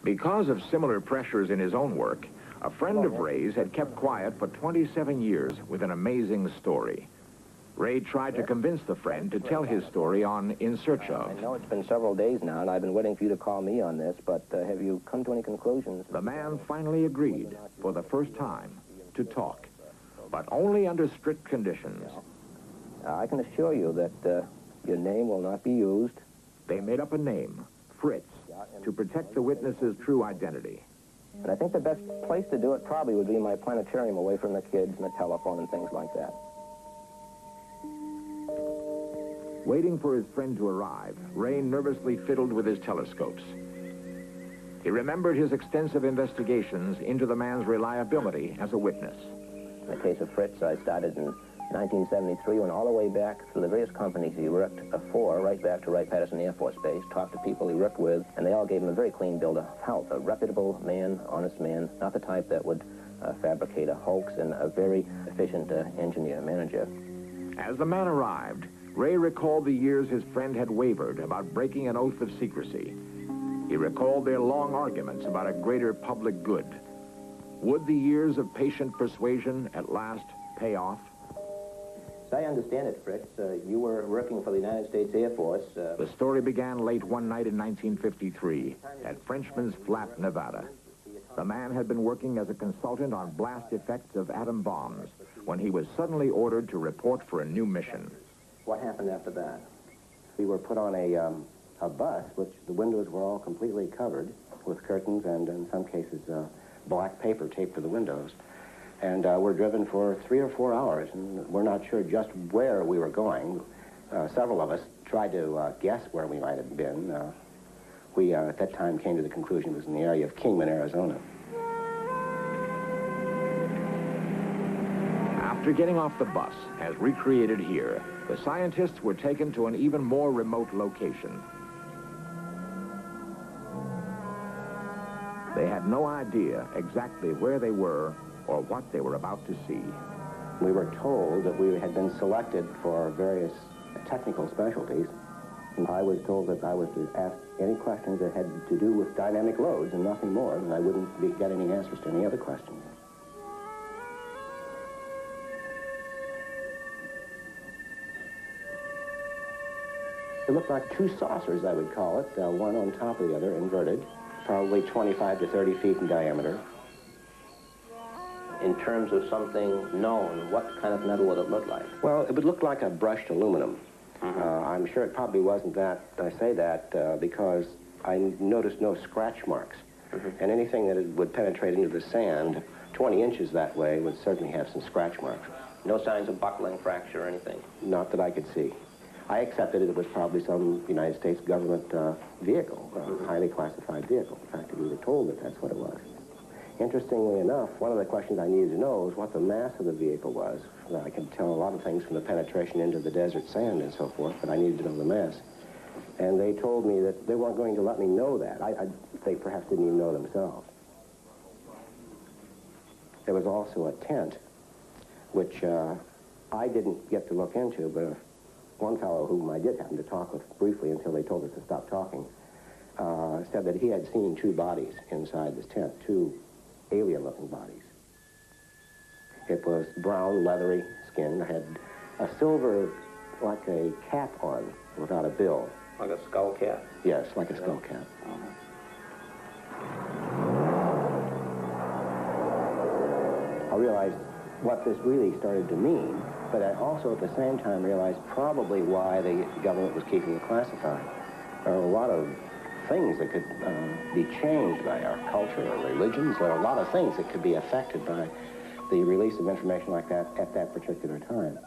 Because of similar pressures in his own work, a friend of Ray's had kept quiet for 27 years with an amazing story. Ray tried to convince the friend to tell his story on In Search Of. I know it's been several days now, and I've been waiting for you to call me on this, but have you come to any conclusions? The man finally agreed, for the first time, to talk, but only under strict conditions. I can assure you that your name will not be used. They made up a name, Fritz, to protect the witness's true identity. And I think the best place to do it probably would be my planetarium away from the kids and the telephone and things like that. Waiting for his friend to arrive, Ray nervously fiddled with his telescopes. He remembered his extensive investigations into the man's reliability as a witness. In the case of Fritz, I started in 1973, went all the way back to the various companies he worked for, right back to Wright-Patterson Air Force Base, talked to people he worked with, and they all gave him a very clean bill of health, a reputable man, honest man, not the type that would fabricate a hoax, and a very efficient engineer, manager. As the man arrived, Ray recalled the years his friend had wavered about breaking an oath of secrecy. He recalled their long arguments about a greater public good. Would the years of patient persuasion at last pay off? As I understand it, Fritz, you were working for the United States Air Force. The story began late one night in 1953 at Frenchman's Flat, Nevada. The man had been working as a consultant on blast effects of atom bombs when he was suddenly ordered to report for a new mission. What happened after that? We were put on a bus, which the windows were all completely covered with curtains and, in some cases, black paper taped to the windows. And we're driven for 3 or 4 hours, and we're not sure just where we were going. Several of us tried to guess where we might have been. We, at that time, came to the conclusion it was in the area of Kingman, Arizona. After getting off the bus, as recreated here, the scientists were taken to an even more remote location. They had no idea exactly where they were or what they were about to see. We were told that we had been selected for various technical specialties. And I was told that I was to ask any questions that had to do with dynamic loads and nothing more, and I wouldn't get any answers to any other questions. It looked like two saucers, I would call it, one on top of the other, inverted, probably 25 to 30 feet in diameter. In terms of something known, what kind of metal would it look like? Well, it would look like a brushed aluminum. I'm sure it probably wasn't that. I say that because I noticed no scratch marks. And anything that would penetrate into the sand 20 inches that way would certainly have some scratch marks. No signs of buckling, fracture, or anything? Not that I could see. I accepted it was probably some United States government vehicle, a highly classified vehicle. In fact, we were told that that's what it was. Interestingly enough, one of the questions I needed to know was what the mass of the vehicle was. I could tell a lot of things from the penetration into the desert sand and so forth, but I needed to know the mass. And they told me that they weren't going to let me know that. They perhaps didn't even know themselves. There was also a tent, which I didn't get to look into, but one fellow whom I did happen to talk with briefly until they told us to stop talking, said that he had seen two bodies inside this tent, two alien-looking bodies. It was brown, leathery skin, had a silver, like a cap on, without a bill. Like a skull cap? Yes, like a skull cap. I realized what this really started to mean, but I also at the same time realized probably why the government was keeping it classified. There are a lot of things that could be changed by our culture or religions. There are a lot of things that could be affected by the release of information like that at that particular time.